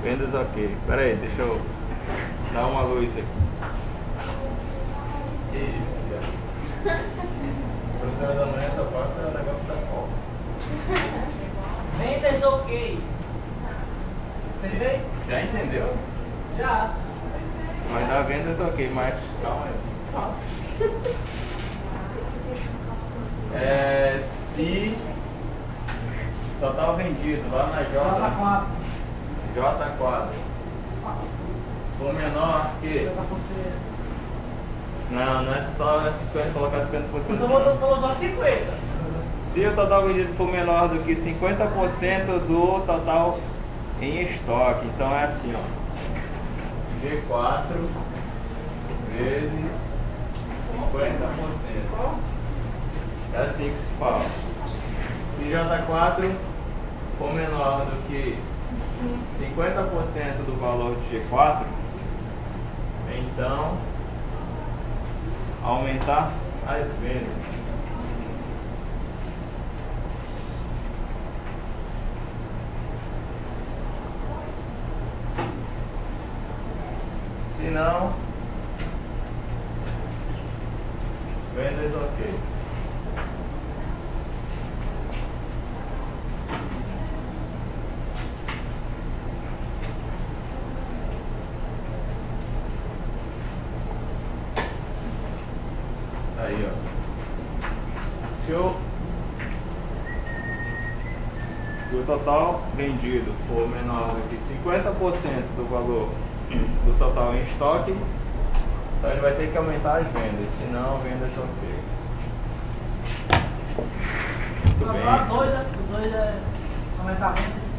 Vendas ok. Pera aí, deixa eu dar uma luz aqui. Isso, já. Professora da manhã só passa o negócio da cola. Vendas ok. Entendeu? Já entendeu? Já. Mas dá vendas ok, mas calma aí. Se total vendido lá na J4 for menor que... Não é só 50, colocar 50%. Você falou só 50. Se o total vendido for menor do que 50% do total em estoque, então é assim, ó. G4 vezes 50%. É assim que se fala. Se J4 for menor do que 50% do valor de G4, então aumentar as vendas. Se não, vendas ok. Aí, ó. Se o total vendido for menor do que 50% do valor do total em estoque, então ele vai ter que aumentar as vendas, senão vendas ok. Muito bem. Os dois é aumentar a venda.